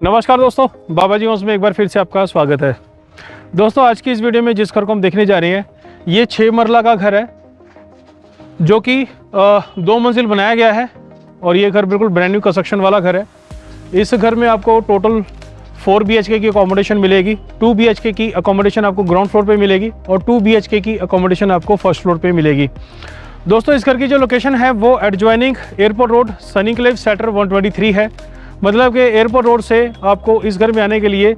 नमस्कार दोस्तों, बाबा जी हाउस में एक बार फिर से आपका स्वागत है। दोस्तों आज की इस वीडियो में जिस घर को हम देखने जा रहे हैं ये 6 मरला का घर है जो कि 2 मंजिल बनाया गया है और ये घर बिल्कुल ब्रांड न्यू कंस्ट्रक्शन वाला घर है। इस घर में आपको टोटल 4 BHK की अकोमोडेशन मिलेगी। 2 BHK की अकोमोडेशन आपको ग्राउंड फ्लोर पे मिलेगी और 2 BHK की अकोमोडेशन आपको फर्स्ट फ्लोर पे मिलेगी। दोस्तों इस घर की जो लोकेशन है वो एडजॉइनिंग एयरपोर्ट रोड सनीक्लेव सेक्टर 123 है। मतलब कि एयरपोर्ट रोड से आपको इस घर में आने के लिए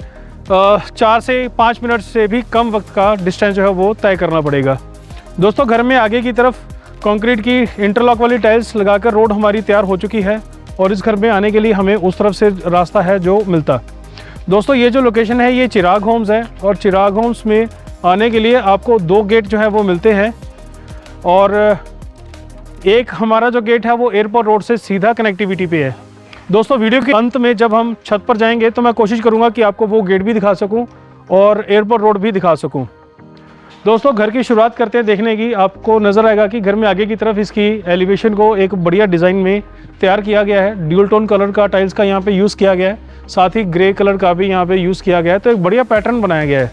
4 से 5 मिनट से भी कम वक्त का डिस्टेंस जो है वो तय करना पड़ेगा। दोस्तों घर में आगे की तरफ कंक्रीट की इंटरलॉक वाली टाइल्स लगाकर रोड हमारी तैयार हो चुकी है और इस घर में आने के लिए हमें उस तरफ से रास्ता है जो मिलता। दोस्तों ये जो लोकेशन है ये चिराग होम्स है और चिराग होम्स में आने के लिए आपको 2 गेट जो है वो मिलते हैं और एक हमारा जो गेट है वो एयरपोर्ट रोड से सीधा कनेक्टिविटी पे है। दोस्तों वीडियो के अंत में जब हम छत पर जाएंगे तो मैं कोशिश करूंगा कि आपको वो गेट भी दिखा सकूं और एयरपोर्ट रोड भी दिखा सकूं। दोस्तों घर की शुरुआत करते हैं देखने की। आपको नज़र आएगा कि घर में आगे की तरफ इसकी एलिवेशन को एक बढ़िया डिज़ाइन में तैयार किया गया है। ड्यूल टोन कलर का टाइल्स का यहाँ पे यूज़ किया गया है, साथ ही ग्रे कलर का भी यहाँ पे यूज़ किया गया है, तो एक बढ़िया पैटर्न बनाया गया है।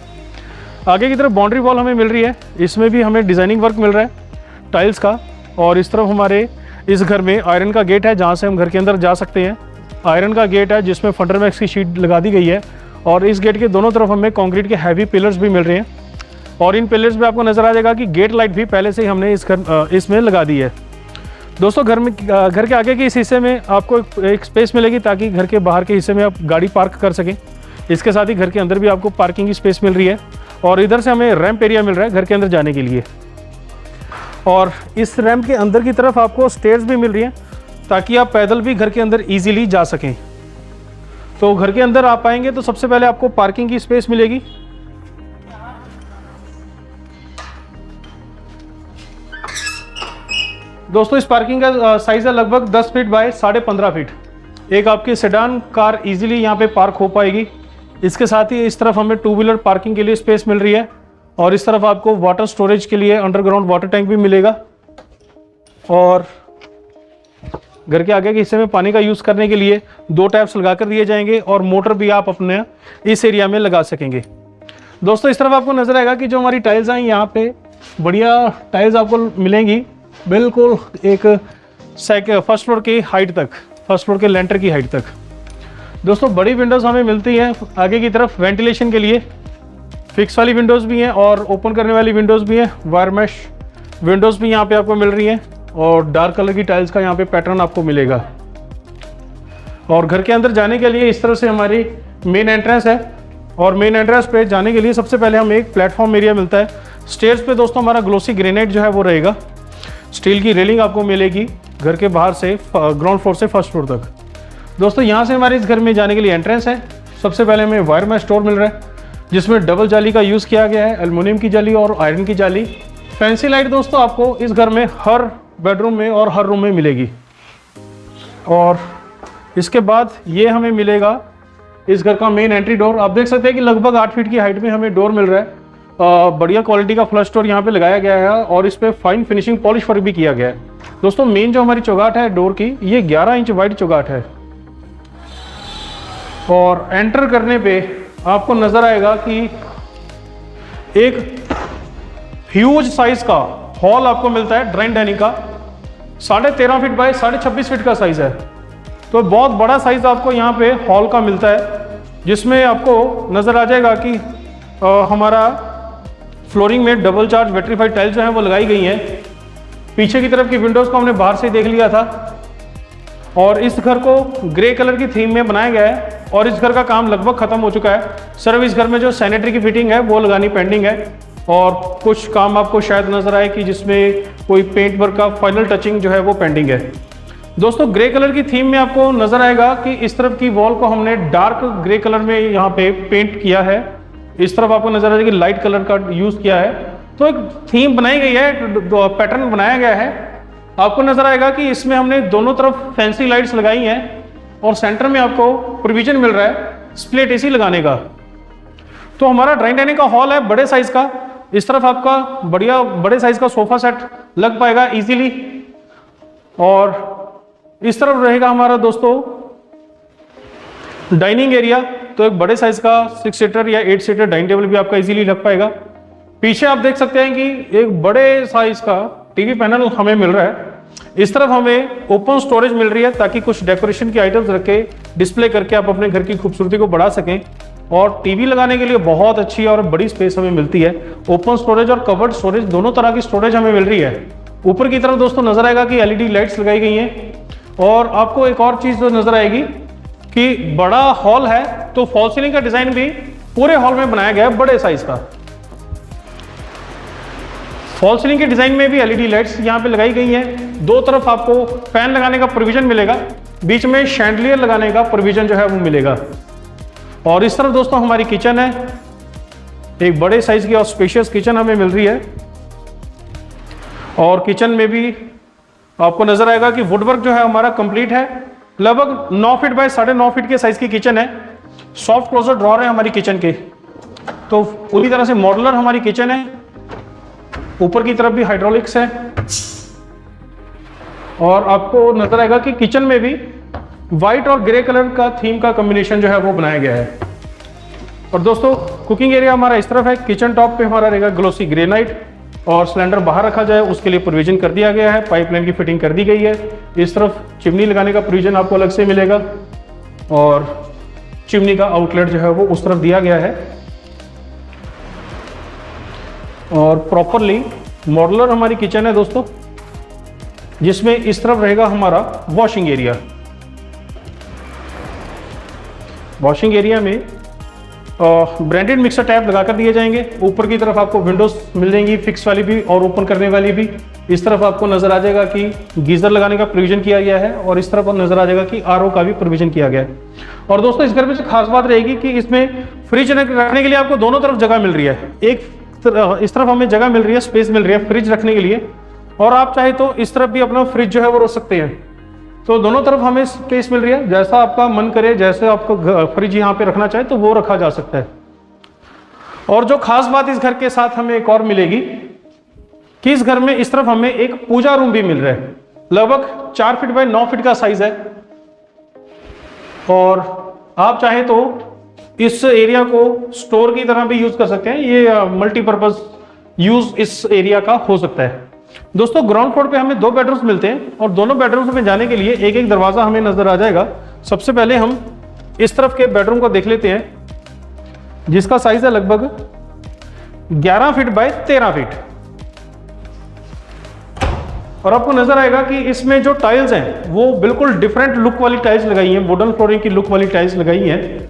आगे की तरफ बाउंड्री वॉल हमें मिल रही है, इसमें भी हमें डिज़ाइनिंग वर्क मिल रहा है टाइल्स का। और इस तरफ हमारे इस घर में आयरन का गेट है जहाँ से हम घर के अंदर जा सकते हैं। आयरन का गेट है जिसमें फंडरमैक्स की शीट लगा दी गई है और इस गेट के दोनों तरफ हमें कंक्रीट के हैवी पिलर्स भी मिल रहे हैं और इन पिलर्स पे आपको नज़र आ जाएगा कि गेट लाइट भी पहले से ही हमने इसमें लगा दी है। दोस्तों घर के आगे के इस हिस्से में आपको एक स्पेस मिलेगी ताकि घर के बाहर के हिस्से में आप गाड़ी पार्क कर सकें। इसके साथ ही घर के अंदर भी आपको पार्किंग की स्पेस मिल रही है और इधर से हमें रैंप एरिया मिल रहा है घर के अंदर जाने के लिए। और इस रैंप के अंदर की तरफ आपको स्टेयर्स भी मिल रही हैं ताकि आप पैदल भी घर के अंदर इजीली जा सकें। तो घर के अंदर आप आएंगे तो सबसे पहले आपको पार्किंग की स्पेस मिलेगी। दोस्तों इस पार्किंग का साइज है लगभग 10 फीट बाय 15.5 फीट। एक आपकी सेडान कार इजीली यहाँ पे पार्क हो पाएगी। इसके साथ ही इस तरफ हमें 2 व्हीलर पार्किंग के लिए स्पेस मिल रही है और इस तरफ आपको वाटर स्टोरेज के लिए अंडरग्राउंड वाटर टैंक भी मिलेगा। और घर के आगे के हिस्से में पानी का यूज़ करने के लिए 2 टैप्स लगा कर दिए जाएंगे और मोटर भी आप अपने इस एरिया में लगा सकेंगे। दोस्तों इस तरफ आपको नजर आएगा कि जो हमारी टाइल्स हैं यहाँ पे बढ़िया टाइल्स आपको मिलेंगी बिल्कुल एक फर्स्ट फ्लोर की हाइट तक, फर्स्ट फ्लोर के लेंटर की हाइट तक। दोस्तों बड़ी विंडोज़ हमें मिलती हैं आगे की तरफ वेंटिलेशन के लिए। फिक्स वाली विंडोज़ भी हैं और ओपन करने वाली विंडोज़ भी हैं। वायर मैश विंडोज़ भी यहाँ पे आपको मिल रही हैं और डार्क कलर की टाइल्स का यहाँ पे पैटर्न आपको मिलेगा। और घर के अंदर जाने के लिए इस तरह से हमारी मेन एंट्रेंस है और मेन एंट्रेंस पे जाने के लिए सबसे पहले हमें एक प्लेटफॉर्म एरिया मिलता है। स्टेयर्स पे दोस्तों हमारा ग्लोसी ग्रेनाइट जो है वो रहेगा। स्टील की रेलिंग आपको मिलेगी घर के बाहर से ग्राउंड फ्लोर से फर्स्ट फ्लोर तक। दोस्तों यहाँ से हमारे इस घर में जाने के लिए एंट्रेंस है। सबसे पहले हमें वायर मैश स्टोर मिल रहा है जिसमें डबल जाली का यूज़ किया गया है, एल्युमिनियम की जाली और आयरन की जाली। फैंसी लाइट दोस्तों आपको इस घर में हर बेडरूम में और हर रूम में मिलेगी। और इसके बाद ये हमें मिलेगा इस घर का मेन एंट्री डोर। आप देख सकते हैं कि लगभग 8 फीट की हाइट में हमें डोर मिल रहा है। बढ़िया क्वालिटी का फ्लश डोर यहाँ पे लगाया गया है और इस पे फाइन फिनिशिंग पॉलिश वर्क भी किया गया है। दोस्तों मेन जो हमारी चौगाट है डोर की ये 11 इंच वाइड चौगाट है और एंटर करने पे आपको नजर आएगा कि एक ह्यूज साइज का हॉल आपको मिलता है ड्राइंग डाइनिंग का। 13.5 फीट बाय 26 फीट का साइज है, तो बहुत बड़ा साइज आपको यहाँ पे हॉल का मिलता है जिसमें आपको नजर आ जाएगा कि हमारा फ्लोरिंग में डबल चार्ज वेट्रीफाइड टाइल्स जो है वो लगाई गई हैं। पीछे की तरफ की विंडोज को हमने बाहर से देख लिया था और इस घर को ग्रे कलर की थीम में बनाया गया है और इस घर का काम लगभग खत्म हो चुका है। सिर्फ इस घर में जो सैनिटरी की फिटिंग है वो लगानी पेंडिंग है और कुछ काम आपको शायद नजर आए कि जिसमें कोई पेंट वर्क का फाइनल टचिंग जो है वो पेंडिंग है। दोस्तों ग्रे कलर की थीम में आपको नजर आएगा कि इस तरफ की वॉल को हमने डार्क ग्रे कलर में यहाँ पे पेंट किया है। इस तरफ आपको नजर आएगा कि लाइट कलर का यूज किया है, तो एक थीम बनाई गई है, पैटर्न बनाया गया है। आपको नजर आएगा कि इसमें हमने दोनों तरफ फैंसी लाइट्स लगाई हैं और सेंटर में आपको प्रोविजन मिल रहा है स्प्लिट एसी लगाने का। तो हमारा ड्राइंग डाइनिंग का हॉल है बड़े साइज का। इस तरफ आपका बढ़िया बड़े साइज का सोफा सेट लग पाएगा इजीली और इस तरफ रहेगा हमारा दोस्तों डाइनिंग एरिया तो एक बड़े साइज का 6 सीटर या 8 सीटर डाइनिंग टेबल भी आपका इजीली लग पाएगा। पीछे आप देख सकते हैं कि एक बड़े साइज का टीवी पैनल हमें मिल रहा है। इस तरफ हमें ओपन स्टोरेज मिल रही है ताकि कुछ डेकोरेशन की आइटम्स रख के डिस्प्ले करके आप अपने घर की खूबसूरती को बढ़ा सकें। और टीवी लगाने के लिए बहुत अच्छी और बड़ी स्पेस हमें मिलती है। ओपन स्टोरेज और कवर्ड स्टोरेज दोनों तरह की स्टोरेज हमें मिल रही है। ऊपर की तरफ दोस्तों नजर आएगा कि एलईडी लाइट्स लगाई गई हैं। और आपको एक और चीज जो नजर आएगी कि बड़ा हॉल है तो फॉल सीलिंग का डिजाइन भी पूरे हॉल में बनाया गया है बड़े साइज का। फॉल सीलिंग के डिजाइन में भी एलईडी लाइट्स यहाँ पे लगाई गई हैं। दो तरफ आपको फैन लगाने का प्रोविजन मिलेगा, बीच में शैंडलियर लगाने का प्रोविजन जो है वो मिलेगा। और इस तरफ दोस्तों हमारी किचन है, एक बड़े साइज की और स्पेशियस किचन हमें मिल रही है। और किचन में भी आपको नजर आएगा कि वुडवर्क जो है हमारा कंप्लीट है। लगभग 9 फीट बाय 9.5 फीट के साइज की किचन है। सॉफ्ट क्लोजर ड्रॉर है हमारी किचन के, तो पूरी तरह से मॉड्यूलर हमारी किचन है। ऊपर की तरफ भी हाइड्रोलिक्स है। और आपको नजर आएगा कि किचन में भी व्हाइट और ग्रे कलर का थीम का कॉम्बिनेशन जो है वो बनाया गया है। और दोस्तों कुकिंग एरिया हमारा इस तरफ है। किचन टॉप पे हमारा रहेगा ग्लोसी ग्रेनाइट, और सिलेंडर बाहर रखा जाए उसके लिए प्रोविजन कर दिया गया है। पाइपलाइन की फिटिंग कर दी गई है। इस तरफ चिमनी लगाने का प्रोविजन आपको अलग से मिलेगा और चिमनी का आउटलेट जो है वो उस तरफ दिया गया है। और प्रॉपरली मॉड्यूलर हमारी किचन है दोस्तों, जिसमें इस तरफ रहेगा हमारा वॉशिंग एरिया। वॉशिंग एरिया में ब्रांडेड मिक्सर टैप लगाकर दिए जाएंगे। ऊपर की तरफ आपको विंडोज मिल जाएंगी, फिक्स वाली भी और ओपन करने वाली भी। इस तरफ आपको नजर आ जाएगा कि गीजर लगाने का प्रोविजन किया गया है, और इस तरफ नजर आ जाएगा कि आरओ का भी प्रोविजन किया गया है। और दोस्तों इस घर में से खास बात रहेगी कि इसमें फ्रिज रखने के लिए आपको दोनों तरफ जगह मिल रही है। इस तरफ हमें जगह मिल रही है, स्पेस मिल रही है फ्रिज रखने के लिए, और आप चाहे तो इस तरफ भी अपना फ्रिज जो है वो रख सकते हैं। तो दोनों तरफ हमें स्पेस मिल रही है, जैसा आपका मन करे, जैसे आपको फ्रिज यहाँ पे रखना चाहे तो वो रखा जा सकता है। और जो खास बात इस घर के साथ हमें एक और मिलेगी कि इस घर में इस तरफ हमें एक पूजा रूम भी मिल रहा है। लगभग 4 फीट बाय 9 फीट का साइज है। और आप चाहे तो इस एरिया को स्टोर की तरह भी यूज कर सकते हैं। ये मल्टीपर्पज यूज इस एरिया का हो सकता है। दोस्तों ग्राउंड फ्लोर पे हमें 2 बेडरूम्स मिलते हैं, और दोनों बेडरूम्स में जाने के लिए एक एक दरवाजा हमें नजर आ जाएगा। सबसे पहले हम इस तरफ के बेडरूम को देख लेते हैं, जिसका साइज है लगभग 11 फीट बाय 13 फीट। और आपको नजर आएगा कि इसमें जो टाइल्स हैं वो बिल्कुल डिफरेंट लुक वाली टाइल्स लगाई हैं, वुडन फ्लोरिंग की लुक वाली टाइल्स लगाई हैं।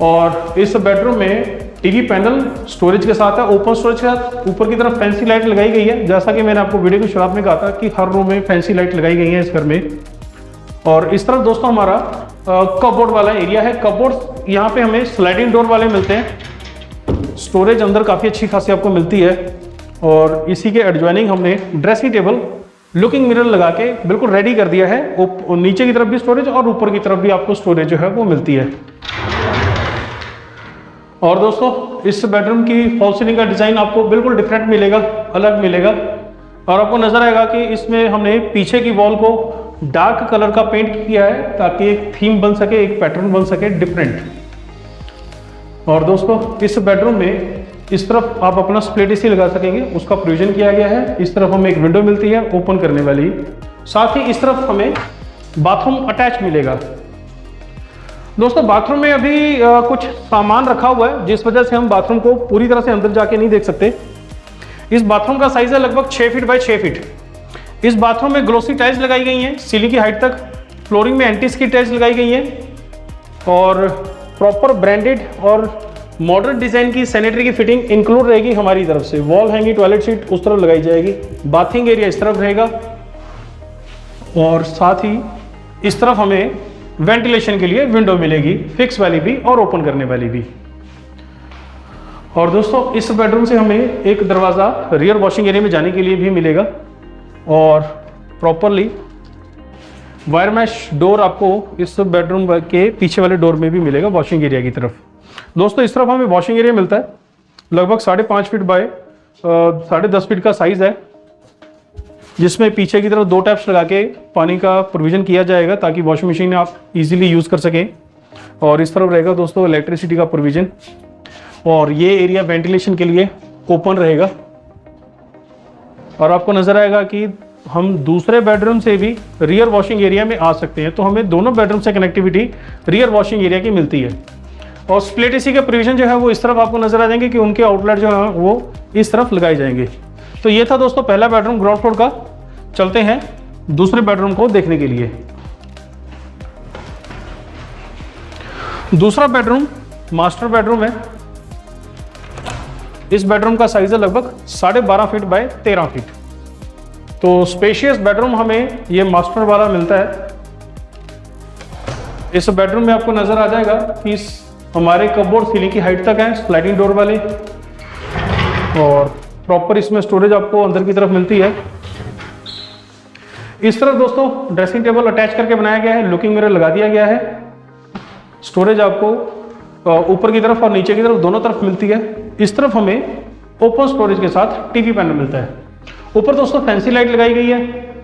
और इस बेडरूम में टीवी पैनल स्टोरेज के साथ है, ओपन स्टोरेज के साथ। ऊपर की तरफ फैंसी लाइट लगाई गई है, जैसा कि मैंने आपको वीडियो की शुरुआत में कहा था कि हर रूम में फैंसी लाइट लगाई गई है इस घर में। और इस तरफ दोस्तों हमारा कपबोर्ड वाला एरिया है। कपबोर्ड यहाँ पे हमें स्लाइडिंग डोर वाले मिलते हैं। स्टोरेज अंदर काफ़ी अच्छी खासी आपको मिलती है। और इसी के एडजॉइनिंग हमने ड्रेसिंग टेबल लुकिंग मिरर लगा के बिल्कुल रेडी कर दिया है। नीचे की तरफ भी स्टोरेज और ऊपर की तरफ भी आपको स्टोरेज जो है वो मिलती है। और दोस्तों इस बेडरूम की फॉल सीलिंग का डिजाइन आपको बिल्कुल डिफरेंट मिलेगा, अलग मिलेगा। और आपको नजर आएगा कि इसमें हमने पीछे की वॉल को डार्क कलर का पेंट किया है ताकि एक थीम बन सके, एक पैटर्न बन सके डिफरेंट। और दोस्तों इस बेडरूम में इस तरफ आप अपना स्प्लिट एसी लगा सकेंगे, उसका प्रोविजन किया गया है। इस तरफ हमें एक विंडो मिलती है ओपन करने वाली, साथ ही इस तरफ हमें बाथरूम अटैच मिलेगा। दोस्तों बाथरूम में अभी कुछ सामान रखा हुआ है, जिस वजह से हम बाथरूम को पूरी तरह से अंदर जाके नहीं देख सकते। इस बाथरूम का साइज है लगभग 6 फीट बाय 6 फीट। इस बाथरूम में ग्लोसी टाइल्स लगाई गई हैं सीलिंग की हाइट तक। फ्लोरिंग में एंटी स्किड टाइल्स लगाई गई हैं, और प्रॉपर ब्रांडेड और मॉडर्न डिजाइन की सैनिटरी की फिटिंग इंक्लूड रहेगी हमारी तरफ से। वॉल हैंगिंग टॉयलेट सीट उस तरफ लगाई जाएगी। बाथिंग एरिया इस तरफ रहेगा, और साथ ही इस तरफ हमें वेंटिलेशन के लिए विंडो मिलेगी, फिक्स वाली भी और ओपन करने वाली भी। और दोस्तों इस बेडरूम से हमें एक दरवाज़ा रियर वॉशिंग एरिया में जाने के लिए भी मिलेगा, और प्रॉपरली वायर मैश डोर आपको इस बेडरूम के पीछे वाले डोर में भी मिलेगा वॉशिंग एरिया की तरफ। दोस्तों इस तरफ हमें वॉशिंग एरिया मिलता है, लगभग 5.5 फीट बाय 10.5 फीट का साइज है, जिसमें पीछे की तरफ 2 टैप्स लगा के पानी का प्रोविजन किया जाएगा ताकि वॉशिंग मशीन आप इजीली यूज़ कर सकें। और इस तरफ रहेगा दोस्तों इलेक्ट्रिसिटी का प्रोविजन, और ये एरिया वेंटिलेशन के लिए ओपन रहेगा। और आपको नजर आएगा कि हम दूसरे बेडरूम से भी रियर वॉशिंग एरिया में आ सकते हैं, तो हमें दोनों बेडरूम से कनेक्टिविटी रियर वॉशिंग एरिया की मिलती है। और स्प्लिट एसी के प्रोविजन जो है वो इस तरफ आपको नजर आ जाएंगे कि उनके आउटलेट जो है वो इस तरफ लगाए जाएंगे। तो ये था दोस्तों पहला बेडरूम ग्राउंड फ्लोर का। चलते हैं दूसरे बेडरूम को देखने के लिए। दूसरा बेडरूम मास्टर बेडरूम है। इस बेडरूम का साइज है लगभग 12.5 फीट बाय 13 फीट। तो स्पेशियस बेडरूम हमें ये मास्टर वाला मिलता है। इस बेडरूम में आपको नजर आ जाएगा कि हमारे कपबोर्ड सीलिंग की हाइट तक है, स्लाइडिंग डोर वाले, और प्रॉपर इसमें स्टोरेज आपको अंदर की तरफ मिलती है। इस तरफ दोस्तों ड्रेसिंग टेबल अटैच करके बनाया गया है, लुकिंग मिरर लगा दिया गया है। स्टोरेज आपको ऊपर की तरफ और नीचे की तरफ दोनों तरफ मिलती है। इस तरफ हमें ओपन स्टोरेज के साथ टीवी पैनल मिलता है। ऊपर दोस्तों फैंसी लाइट लगाई गई है,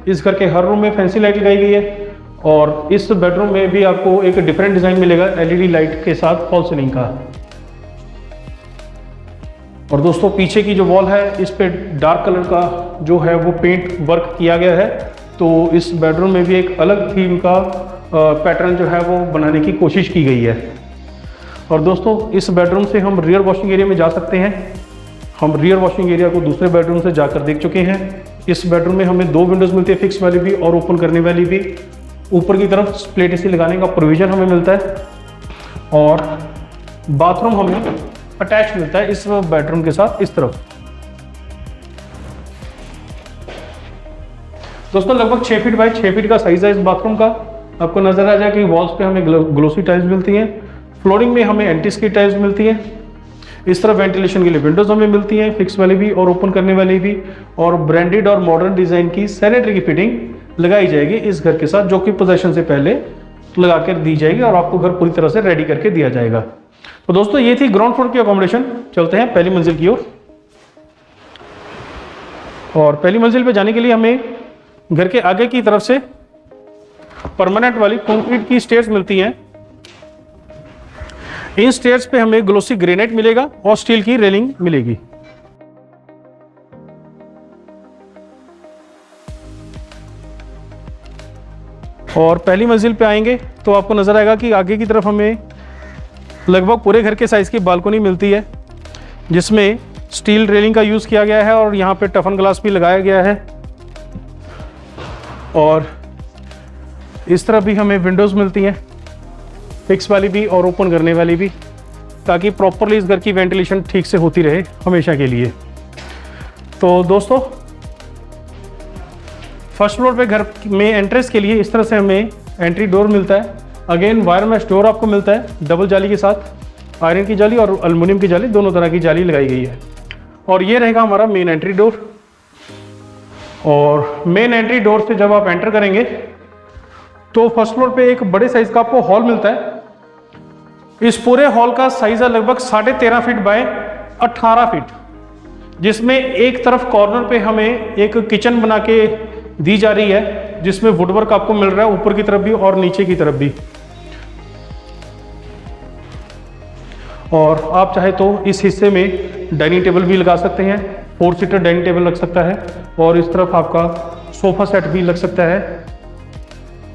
इस घर के हर रूम में फैंसी लाइट लगाई गई है। और इस बेडरूम में भी आपको एक डिफरेंट डिजाइन मिलेगा एलईडी लाइट के साथ फॉल सीलिंग का। और दोस्तों पीछे की जो वॉल है इस पे डार्क कलर का जो है वो पेंट वर्क किया गया है। तो इस बेडरूम में भी एक अलग थीम का पैटर्न जो है वो बनाने की कोशिश की गई है। और दोस्तों इस बेडरूम से हम रियर वॉशिंग एरिया में जा सकते हैं। हम रियर वॉशिंग एरिया को दूसरे बेडरूम से जाकर देख चुके हैं। इस बेडरूम में हमें 2 विंडोज मिलती है, फिक्स वाली भी और ओपन करने वाली भी। ऊपर की तरफ स्प्लिट एसी लगाने का प्रोविजन हमें मिलता है, और बाथरूम हमें अटैच मिलता है इस बेडरूम के साथ इस तरफ। दोस्तों लगभग 6 फीट बाय 6 फीट का साइज है इस बाथरूम का। आपको नजर आ जाए कि वॉल्स पे हमें ग्लोसी टाइल्स मिलती हैं, फ्लोरिंग में हमें एंटी स्किड टाइल्स मिलती है। इस तरफ वेंटिलेशन के लिए विंडोज हमें मिलती हैं, फिक्स वाली भी और ओपन करने वाली भी। और ब्रांडेड और मॉडर्न डिजाइन की सैनिटरी की फिटिंग लगाई जाएगी इस घर के साथ, जो कि पोजेशन से पहले लगा कर दी जाएगी और आपको घर पूरी तरह से रेडी करके दिया जाएगा। तो दोस्तों ये थी ग्राउंड फ्लोर की अकोमोडेशन। चलते हैं पहली मंजिल की ओर। और पहली मंजिल पे जाने के लिए हमें घर के आगे की तरफ से परमानेंट वाली कंक्रीट की स्टेयर्स मिलती हैं। इन स्टेयर्स पे हमें ग्लोसी ग्रेनाइट मिलेगा और स्टील की रेलिंग मिलेगी। और पहली मंजिल पे आएंगे तो आपको नजर आएगा कि आगे की तरफ हमें लगभग पूरे घर के साइज की बालकनी मिलती है, जिसमें स्टील रेलिंग का यूज किया गया है और यहाँ पे टफन ग्लास भी लगाया गया है। और इस तरफ भी हमें विंडोज मिलती हैं, फिक्स वाली भी और ओपन करने वाली भी, ताकि प्रॉपरली इस घर की वेंटिलेशन ठीक से होती रहे हमेशा के लिए। तो दोस्तों फर्स्ट फ्लोर पे घर में एंट्रेंस के लिए इस तरह से हमें एंट्री डोर मिलता है। अगेन वायर मैश डोर आपको मिलता है डबल जाली के साथ, आयरन की जाली और एल्युमिनियम की जाली, दोनों तरह की जाली लगाई गई है। और ये रहेगा हमारा मेन एंट्री डोर। और मेन एंट्री डोर से जब आप एंटर करेंगे तो फर्स्ट फ्लोर पे एक बड़े साइज का आपको हॉल मिलता है। इस पूरे हॉल का साइज है लगभग 13.5 फीट बाय 18 फीट, जिसमें एक तरफ कॉर्नर पे हमें एक किचन बना के दी जा रही है, जिसमें वुडवर्क आपको मिल रहा है ऊपर की तरफ भी और नीचे की तरफ भी। और आप चाहे तो इस हिस्से में डाइनिंग टेबल भी लगा सकते हैं, 4 सीटर डाइनिंग टेबल लग सकता है, और इस तरफ आपका सोफा सेट भी लग सकता है।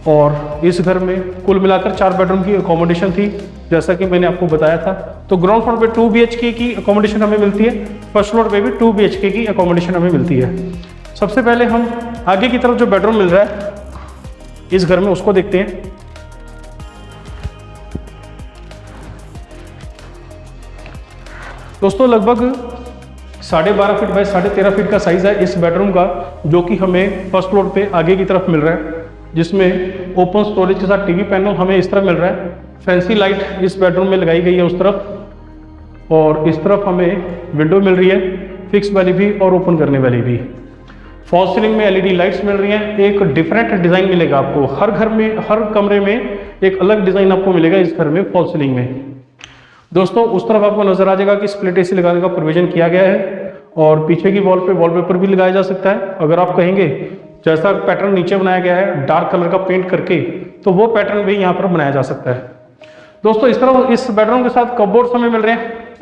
और इस घर में कुल मिलाकर 4 बेडरूम की अकोमोडेशन थी, जैसा कि मैंने आपको बताया था। तो ग्राउंड फ्लोर पे 2 BHK की अकोमोडेशन हमें मिलती है, फर्स्ट फ्लोर पे भी 2 BHK की अकोमोडेशन हमें मिलती है। सबसे पहले हम आगे की तरफ जो बेडरूम मिल रहा है इस घर में उसको देखते हैं। दोस्तों लगभग 12.5 फीट बाय 13.5 फीट का साइज है इस बेडरूम का, जो कि हमें फर्स्ट फ्लोर पे आगे की तरफ मिल रहा है, जिसमें ओपन स्टोरेज के साथ टीवी पैनल हमें इस तरह मिल रहा है। फैंसी लाइट इस बेडरूम में लगाई गई है उस तरफ, और इस तरफ हमें विंडो मिल रही है, फिक्स वाली भी और ओपन करने वाली भी। फॉल सीलिंग में LED लाइट्स मिल रही हैं। एक डिफरेंट डिज़ाइन मिलेगा आपको हर घर में, हर कमरे में एक अलग डिज़ाइन आपको मिलेगा इस घर में फॉल सीलिंग में। दोस्तों उस तरफ आपको नजर आ जाएगा कि स्प्लिट एसी लगाने का प्रोविजन किया गया है, और पीछे की वॉल पे वॉलपेपर भी लगाया जा सकता है। अगर आप कहेंगे जैसा पैटर्न नीचे बनाया गया है डार्क कलर का पेंट करके, तो वो पैटर्न भी यहाँ पर बनाया जा सकता है। दोस्तों इस तरह इस बेडरूम के साथ कपबोर्ड्स हमें मिल रहे हैं,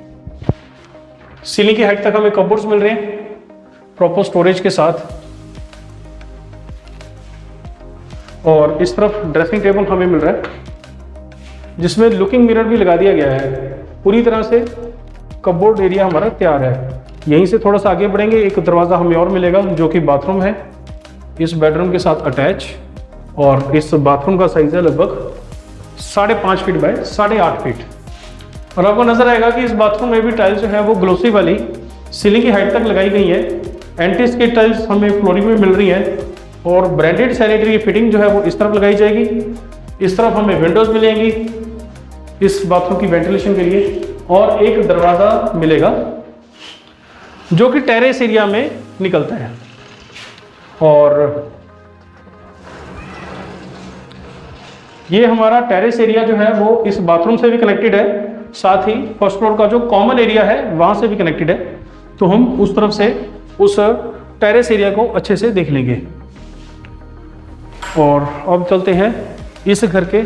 सीलिंग की हाइट तक हमें कपबोर्ड्स मिल रहे हैं प्रॉपर स्टोरेज के साथ। और इस तरफ ड्रेसिंग टेबल हमें मिल रहा है जिसमें लुकिंग मिरर भी लगा दिया गया है। पूरी तरह से कपबोर्ड एरिया हमारा तैयार है। यहीं से थोड़ा सा आगे बढ़ेंगे, एक दरवाज़ा हमें और मिलेगा जो कि बाथरूम है इस बेडरूम के साथ अटैच। और इस बाथरूम का साइज है लगभग 5.5 फीट बाय 8.5 फीट। और आपको नजर आएगा कि इस बाथरूम में भी टाइल्स जो है वो ग्लोसी वाली सीलिंग की हाइट तक लगाई गई है। एंटी स्किड टाइल्स हमें फ्लोरिंग में मिल रही है और ब्रांडेड सैनिटरी की फिटिंग जो है वो इस तरफ लगाई जाएगी। इस तरफ हमें विंडोज मिलेंगी इस बाथरूम की वेंटिलेशन के लिए, और एक दरवाज़ा मिलेगा जो कि टेरेस एरिया में निकलता है। और ये हमारा टेरेस एरिया जो है वो इस बाथरूम से भी कनेक्टेड है, साथ ही फर्स्ट फ्लोर का जो कॉमन एरिया है वहां से भी कनेक्टेड है। तो हम उस तरफ से उस टेरेस एरिया को अच्छे से देख लेंगे। और अब चलते हैं इस घर के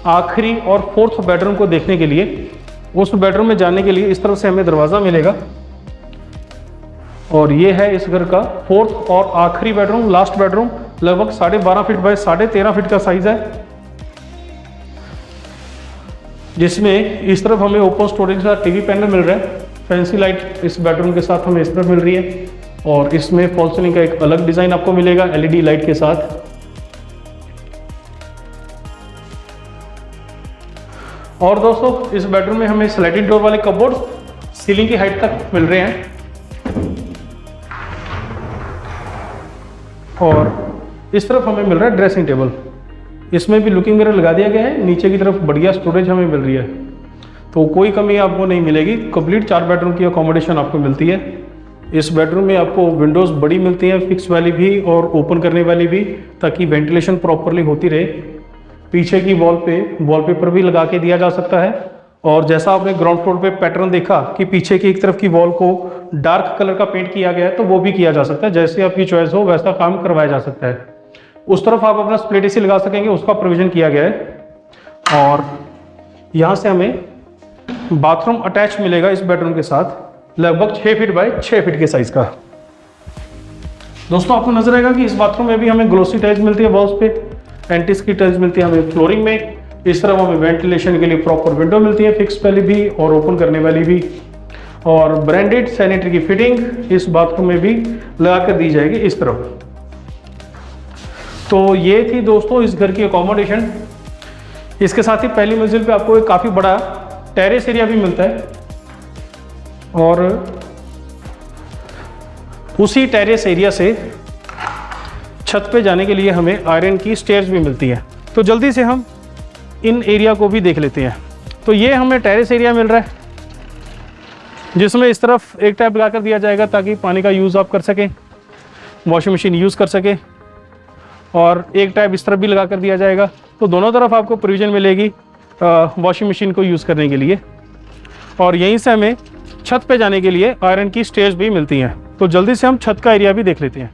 आखिरी और 4th बेडरूम को देखने के लिए। उस बेडरूम में जाने के लिए इस तरफ से हमें दरवाज़ा मिलेगा और ये है इस घर का 4th और आखिरी बेडरूम, लास्ट बेडरूम। लगभग 12.5 फीट बाय 13.5 फीट का साइज है, जिसमें इस तरफ हमें ओपन स्टोरेज का टीवी पैनल मिल रहा है। फैंसी लाइट इस बेडरूम के साथ हमें इस तरफ मिल रही है और इसमें फॉल सीलिंग का एक अलग डिज़ाइन आपको मिलेगा एलईडी लाइट के साथ। और दोस्तों इस बेडरूम में हमें स्लाइडिंग डोर वाले कपबोर्ड सीलिंग की हाइट तक मिल रहे हैं। और इस तरफ हमें मिल रहा है ड्रेसिंग टेबल, इसमें भी लुकिंग मिरर लगा दिया गया है। नीचे की तरफ बढ़िया स्टोरेज हमें मिल रही है, तो कोई कमी आपको नहीं मिलेगी। कंप्लीट 4 बेडरूम की अकोमोडेशन आपको मिलती है। इस बेडरूम में आपको विंडोज़ बड़ी मिलती हैं, फिक्स वाली भी और ओपन करने वाली भी, ताकि वेंटिलेशन प्रॉपरली होती रहे। पीछे की वॉल पे वॉलपेपर भी लगा के दिया जा सकता है। और जैसा आपने ग्राउंड फ्लोर पे पैटर्न देखा कि पीछे की एक तरफ की वॉल को डार्क कलर का पेंट किया गया है, तो वो भी किया जा सकता है। जैसे आपकी चॉइस हो वैसा काम करवाया जा सकता है। उस तरफ आप अपना स्प्लिट एसी लगा सकेंगे, उसका प्रोविजन किया गया है। और यहाँ से हमें बाथरूम अटैच मिलेगा इस बेडरूम के साथ, लगभग 6 फीट बाय 6 फीट के साइज का। दोस्तों आपको नजर आएगा कि इस बाथरूम में भी हमें ग्लोसी टाइल्स मिलती है वॉल्स पे, एंटी स्किड टाइल्स मिलती है हमें फ्लोरिंग में। इस तरफ हमें वेंटिलेशन के लिए प्रॉपर विंडो मिलती है, फिक्स वाली भी और ओपन करने वाली भी। और ब्रांडेड सैनिटरी की फिटिंग इस बाथरूम में भी लगा कर दी जाएगी इस तरफ। तो ये थी दोस्तों इस घर की अकोमोडेशन। इसके साथ ही पहली मंजिल पे आपको एक काफ़ी बड़ा टेरेस एरिया भी मिलता है और उसी टेरेस एरिया से छत पे जाने के लिए हमें आयरन की स्टेयर्स भी मिलती है। तो जल्दी से हम इन एरिया को भी देख लेते हैं। तो ये हमें टेरेस एरिया मिल रहा है जिसमें इस तरफ एक टैप लगा कर दिया जाएगा ताकि पानी का यूज़ आप कर सकें, वॉशिंग मशीन यूज़ कर सकें। और एक टैप इस तरफ भी लगा कर दिया जाएगा, तो दोनों तरफ आपको प्रोविज़न मिलेगी वॉशिंग मशीन को यूज़ करने के लिए। और यहीं से हमें छत पे जाने के लिए आयरन की स्टेयर्स भी मिलती हैं। तो जल्दी से हम छत का एरिया भी देख लेते हैं।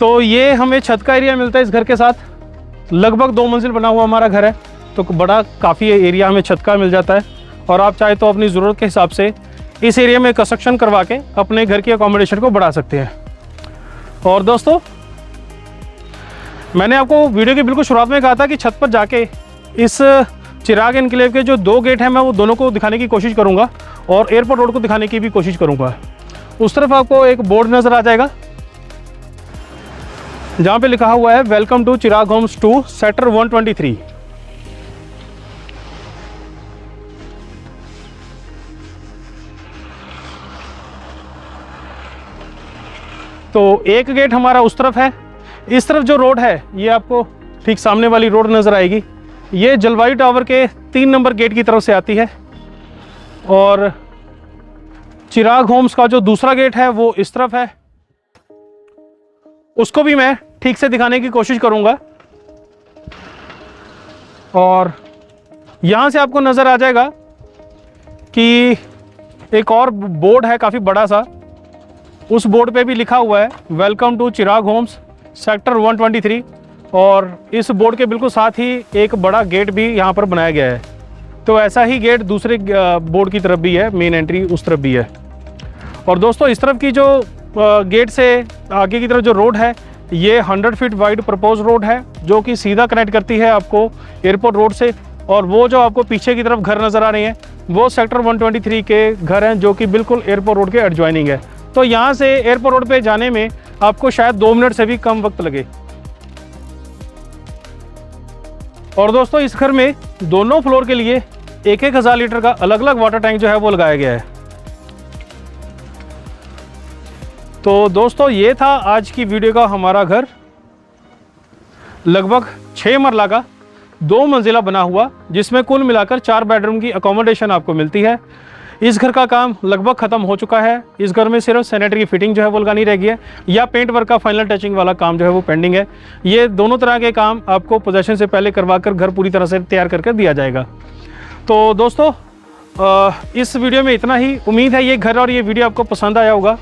तो ये हमें छत का एरिया मिलता है इस घर के साथ। लगभग 2 मंजिल बना हुआ हमारा घर है, तो बड़ा काफ़ी एरिया हमें छत का मिल जाता है। और आप चाहे तो अपनी ज़रूरत के हिसाब से इस एरिया में कंस्ट्रक्शन करवा के अपने घर की अकोमोडेशन को बढ़ा सकते हैं। और दोस्तों मैंने आपको वीडियो की बिल्कुल शुरुआत में कहा था कि छत पर जाके इस चिराग एनक्लेव के जो 2 गेट हैं मैं वो दोनों को दिखाने की कोशिश करूँगा और एयरपोर्ट रोड को दिखाने की भी कोशिश करूँगा। उस तरफ आपको एक बोर्ड नज़र आ जाएगा जहाँ पे लिखा हुआ है welcome to Chirag Homes 2 sector 123। तो एक गेट हमारा उस तरफ है। इस तरफ जो रोड है ये आपको ठीक सामने वाली रोड नज़र आएगी। ये जलवायु टावर के 3 नंबर गेट की तरफ से आती है। और चिराग होम्स का जो दूसरा गेट है वो इस तरफ है, उसको भी मैं ठीक से दिखाने की कोशिश करूंगा। और यहाँ से आपको नज़र आ जाएगा कि एक और बोर्ड है काफ़ी बड़ा सा, उस बोर्ड पे भी लिखा हुआ है welcome to Chirag Homes sector 123, और इस बोर्ड के बिल्कुल साथ ही एक बड़ा गेट भी यहाँ पर बनाया गया है। तो ऐसा ही गेट दूसरे बोर्ड की तरफ भी है, मेन एंट्री उस तरफ भी है। और दोस्तों इस तरफ की जो गेट से आगे की तरफ जो रोड है, ये 100 फीट वाइड प्रपोज रोड है, जो कि सीधा कनेक्ट करती है आपको एयरपोर्ट रोड से। और वो जो आपको पीछे की तरफ घर नज़र आ रहे हैं, वो सेक्टर 123 के घर हैं, जो कि बिल्कुल एयरपोर्ट रोड के एडजॉइनिंग है। तो यहाँ से एयरपोर्ट रोड पे जाने में आपको शायद 2 मिनट से भी कम वक्त लगे। और दोस्तों इस घर में दोनों फ्लोर के लिए 1000 लीटर का अलग अलग वाटर टैंक जो है वो लगाया गया है। तो दोस्तों ये था आज की वीडियो का हमारा घर, लगभग 6 मरला का 2 मंजिला बना हुआ, जिसमें कुल मिलाकर 4 बेडरूम की अकोमोडेशन आपको मिलती है। इस घर का काम लगभग ख़त्म हो चुका है। इस घर में सिर्फ सैनिटरी फिटिंग जो है वो लगानी रह गई है, या पेंट वर्क का फाइनल टचिंग वाला काम जो है वो पेंडिंग है। ये दोनों तरह के काम आपको पोजेशन से पहले करवाकर घर पूरी तरह से तैयार करके दिया जाएगा। तो दोस्तों इस वीडियो में इतना ही। उम्मीद है ये घर और ये वीडियो आपको पसंद आया होगा।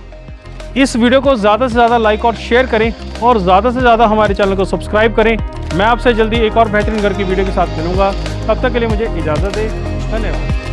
इस वीडियो को ज़्यादा से ज़्यादा लाइक और शेयर करें, और ज़्यादा से ज़्यादा हमारे चैनल को सब्सक्राइब करें। मैं आपसे जल्दी एक और बेहतरीन घर की वीडियो के साथ मिलूंगा। तब तक के लिए मुझे इजाज़त दें। धन्यवाद।